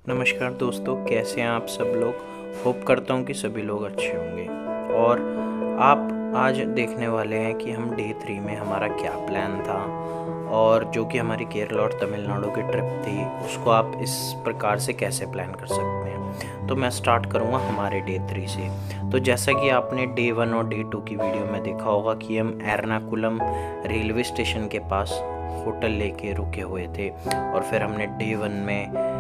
नमस्कार दोस्तों, कैसे हैं आप सब लोग। होप करता हूँ कि सभी लोग अच्छे होंगे। और आप आज देखने वाले हैं कि हम डे 3 में हमारा क्या प्लान था, और जो कि हमारी केरला और तमिलनाडु की ट्रिप थी उसको आप इस प्रकार से कैसे प्लान कर सकते हैं। तो मैं स्टार्ट करूँगा हमारे डे 3 से। तो जैसा कि आपने डे 1 और डे 2 की वीडियो में देखा होगा कि हम एर्नाकुलम रेलवे स्टेशन के पास होटल लेके रुके हुए थे, और फिर हमने डे 1 में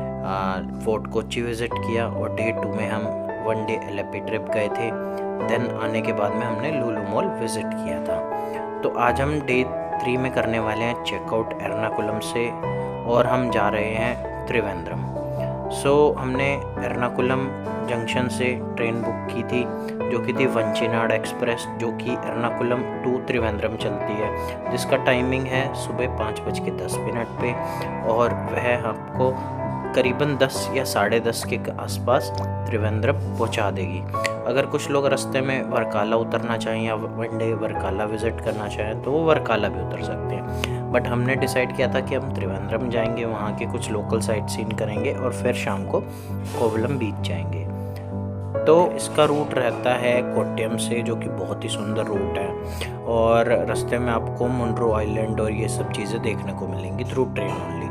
फोर्ट कोच्चि विज़िट किया, और डे 2 में हम 1 डे एलेपी ट्रिप गए थे। देन आने के बाद में हमने लुलु मॉल विज़िट किया था। तो आज हम डे 3 में करने वाले हैं चेकआउट एर्नाकुलम से, और हम जा रहे हैं त्रिवेंद्रम। हमने एर्नाकुलम जंक्शन से ट्रेन बुक की थी, जो कि थी वंचिनाड एक्सप्रेस, जो कि एर्नाकुलम टू त्रिवेंद्रम चलती है, जिसका टाइमिंग है सुबह 5:10 पे, और वह आपको करीबन 10 या 10:30 के आसपास त्रिवेंद्रम पहुंचा देगी। अगर कुछ लोग रास्ते में वर्काला उतरना चाहें या 1 डे वर्काला विज़िट करना चाहें तो वो वर्काला भी उतर सकते हैं, बट हमने डिसाइड किया था कि हम त्रिवेंद्रम जाएंगे, वहाँ के कुछ लोकल साइट सीन करेंगे और फिर शाम को कोवलम बीच जाएंगे। तो इसका रूट रहता है कोट्टयम से, जो कि बहुत ही सुंदर रूट है, और रास्ते में आपको मुंड्रो आइलैंड और ये सब चीज़ें देखने को मिलेंगी थ्रू ट्रेन ओनली।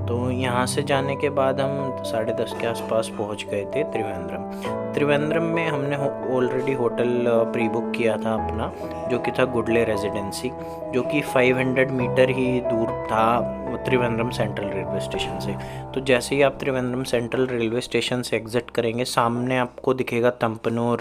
तो यहाँ से जाने के बाद हम 10:30 के आसपास पहुँच गए थे त्रिवेंद्रम में हमने ऑलरेडी होटल प्री बुक किया था अपना, जो कि था गुडले रेजिडेंसी, जो कि 500 मीटर ही दूर था त्रिवेंद्रम सेंट्रल रेलवे स्टेशन से। तो जैसे ही आप त्रिवेंद्रम सेंट्रल रेलवे स्टेशन से एग्ज़िट करेंगे, सामने आपको दिखेगा तंपनूर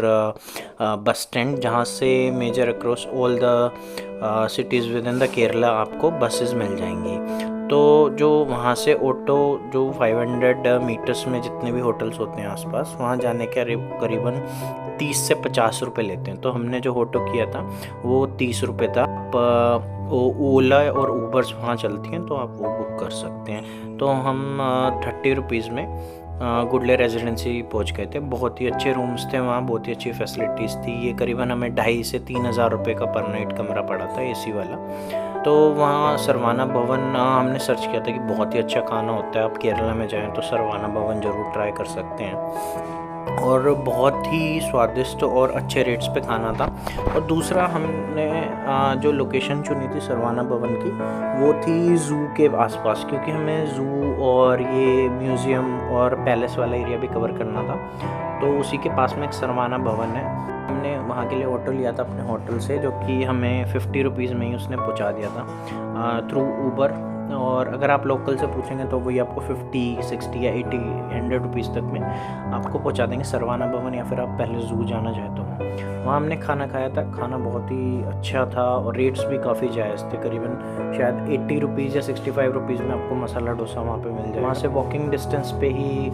बस स्टैंड, जहाँ से major across all the cities within the Kerala आपको बसेस मिल जाएंगी। तो जो वहाँ से ऑटो जो 500 मीटर्स में जितने भी होटल्स होते हैं आसपास, वहाँ जाने के करीबन 30 से 50 रुपये लेते हैं। तो हमने जो ऑटो किया था वो 30 रुपये था। ओला और ऊबर्स वहाँ चलती हैं, तो आप वो बुक कर सकते हैं। तो हम 30 रुपीज़ में गुडले रेजिडेंसी पहुँच गए थे। बहुत ही अच्छे रूम्स थे वहाँ, बहुत ही अच्छी फैसिलिटीज़ थी। ये करीबन हमें 2,500 से 3,000 रुपये का पर नाइट कमरा पड़ा था, एसी वाला। तो वहाँ सरवाना भवन हमने सर्च किया था कि बहुत ही अच्छा खाना होता है। आप केरला में जाएं तो सरवाना भवन ज़रूर ट्राई कर सकते हैं, और बहुत ही स्वादिष्ट और अच्छे रेट्स पे खाना था। और दूसरा हमने जो लोकेशन चुनी थी सरवाना भवन की, वो थी ज़ू के आसपास, क्योंकि हमें ज़ू और ये म्यूज़ियम और पैलेस वाला एरिया भी कवर करना था। तो उसी के पास में एक सरवाना भवन है। हमने वहाँ के लिए ऑटो लिया था अपने होटल से, जो कि हमें 50 रुपीज़ में ही उसने पहुँचा दिया था थ्रू ऊबर। और अगर आप लोकल से पूछेंगे तो वही आपको 50, 60 या 80, 100 रुपीज़ तक में आपको पहुंचा देंगे सरवाना भवन, या फिर आप पहले ज़ू जाना चाहे तो वहाँ हमने खाना खाया था। खाना बहुत ही अच्छा था और रेट्स भी काफ़ी जायज़ थे। करीबन शायद 80 रुपीज़ या 65 रुपीज़ में आपको मसाला डोसा वहाँ पे मिल जाएगा। वहाँ से वॉकिंग डिस्टेंस पे ही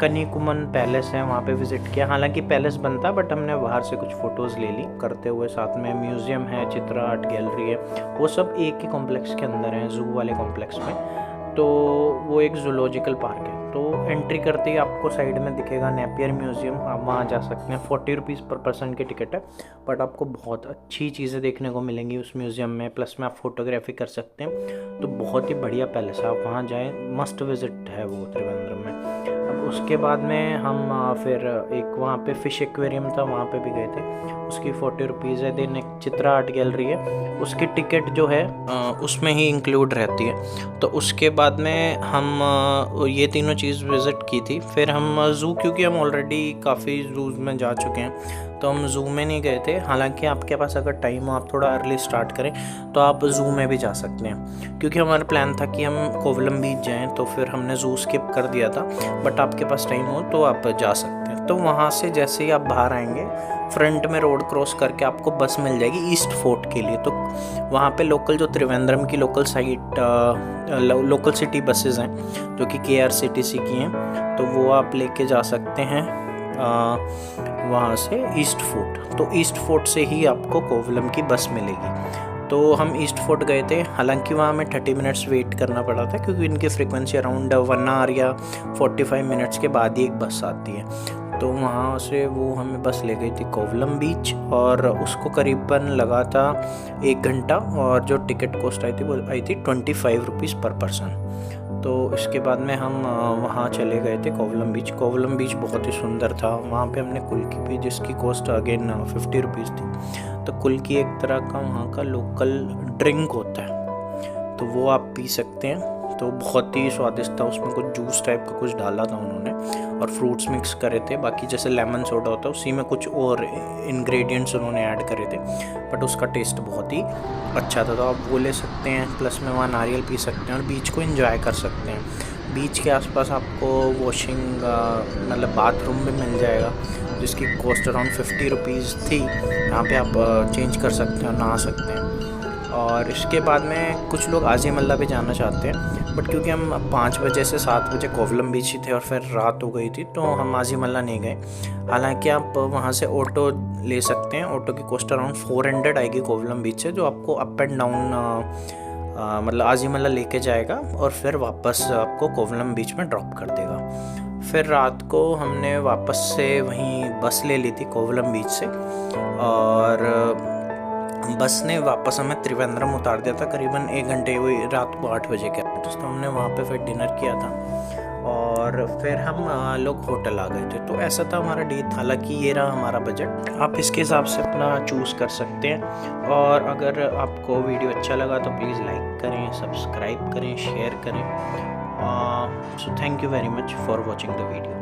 कनिकुमन पैलेस है, वहाँ पे विज़िट किया। हालांकि पैलेस बंद था, बट हमने बाहर से कुछ फ़ोटोज़ ले ली करते हुए। साथ में म्यूज़ियम है, चित्रा आर्ट गैलरी है, वो सब एक ही कॉम्प्लेक्स के अंदर है, ज़ू वाले कॉम्प्लेक्स में। तो वो एक जूलॉजिकल पार्क है। तो एंट्री करते ही आपको साइड में दिखेगा नेपियर म्यूज़ियम, आप वहाँ जा सकते हैं। 40 रुपीज़ पर पर्सन की टिकट है, बट आपको बहुत अच्छी चीज़ें देखने को मिलेंगी उस म्यूज़ियम में, प्लस में आप फोटोग्राफी कर सकते हैं। तो बहुत ही बढ़िया पैलेस है, आप वहाँ जाएँ, मस्ट विज़िट है वो त्रिवेंद्रम में। अब उसके बाद में हम फिर एक वहाँ पे फ़िश एक्वेरियम था, वहाँ पे भी गए थे। उसकी 40 रुपीज़ है। देन एक चित्रा आर्ट गैलरी है, उसकी टिकट जो है उसमें ही इंक्लूड रहती है। तो उसके बाद में हम ये तीनों चीज़ विज़िट की थी। फिर हम ज़ू, क्योंकि हम ऑलरेडी काफ़ी ज़ूज़ में जा चुके हैं, तो हम ज़ू में नहीं गए थे। हालांकि आपके पास अगर टाइम हो, आप थोड़ा अर्ली स्टार्ट करें तो आप ज़ू में भी जा सकते हैं, क्योंकि हमारा प्लान था कि हम कोवलम बीच जाएं, तो फिर हमने ज़ू स्किप कर दिया था। बट आपके पास टाइम हो तो आप जा सकते हैं। तो वहाँ से जैसे ही आप बाहर आएंगे, फ्रंट में रोड क्रॉस करके आपको बस मिल जाएगी ईस्ट फोर्ट के लिए। तो वहाँ पे लोकल जो त्रिवेंद्रम की लोकल लोकल सिटी बसेस हैं, जो कि KRCTC की हैं, तो वो आप लेके जा सकते हैं वहाँ से ईस्ट फोर्ट। तो ईस्ट फोर्ट से ही आपको कोवलम की बस मिलेगी। तो हम ईस्ट फोर्ट गए थे। हालांकि वहाँ हमें 30 मिनट्स वेट करना पड़ा था, क्योंकि इनकी फ्रीक्वेंसी अराउंड 1 आवर या 45 मिनट्स के बाद ही एक बस आती है। तो वहाँ से वो हमें बस ले गई थी कोवलम बीच, और उसको करीबन लगा था 1 घंटा, और जो टिकट कॉस्ट आई थी वो आई थी 25 रुपीज़ पर पर्सन। तो इसके बाद में हम वहाँ चले गए थे कोवलम बीच। कोवलम बीच बहुत ही सुंदर था। वहाँ पे हमने कुल्की पी, जिसकी कॉस्ट अगेन 50 रुपीज़ थी। तो कुल्की एक तरह का वहाँ का लोकल ड्रिंक होता है, तो वो आप पी सकते हैं। तो बहुत ही स्वादिष्ट था। उसमें कुछ जूस टाइप का कुछ डाला था उन्होंने और फ्रूट्स मिक्स करे थे। बाकी जैसे लेमन सोडा होता है उसी में कुछ और इंग्रेडिएंट्स उन्होंने ऐड करे थे, बट उसका टेस्ट बहुत ही अच्छा था। तो आप वो ले सकते हैं, प्लस में वहाँ नारियल पी सकते हैं और बीच को एंजॉय कर सकते हैं। बीच के आसपास आपको वॉशिंग मतलब बाथरूम भी मिल जाएगा, जिसकी कॉस्ट अराउंड 50 रुपीज़ थी। यहाँ पे आप चेंज कर सकते हैं और नहा सकते हैं। और इसके बाद में कुछ लोग आज़ीमल्ला भी जाना चाहते हैं, बट क्योंकि हम 5 बजे से 7 बजे कोवलम बीच ही थे और फिर रात हो गई थी, तो हम आज़ीमल्ला नहीं गए। हालांकि आप वहाँ से ऑटो ले सकते हैं। ऑटो की कॉस्ट अराउंड 400 आएगी कोवलम बीच से, जो आपको अप एंड डाउन मतलब आज़ीमल्ला लेके जाएगा और फिर वापस आपको कोवलम बीच में ड्रॉप कर देगा। फिर रात को हमने वापस से वहीं बस ले ली थी कोवलम बीच से, और बस ने वापस हमें त्रिवेंद्रम उतार दिया था करीबन 1 घंटे, वही रात को 8 बजे के आसपास। तो हमने वहाँ पे फिर डिनर किया था और फिर हम लोग होटल आ गए थे। तो ऐसा था हमारा डे। हालांकि ये रहा हमारा बजट। आप इसके हिसाब से अपना चूज़ कर सकते हैं। और अगर आपको वीडियो अच्छा लगा तो प्लीज़ लाइक करें, सब्सक्राइब करें, शेयर करें। So thank you very much for watching the video.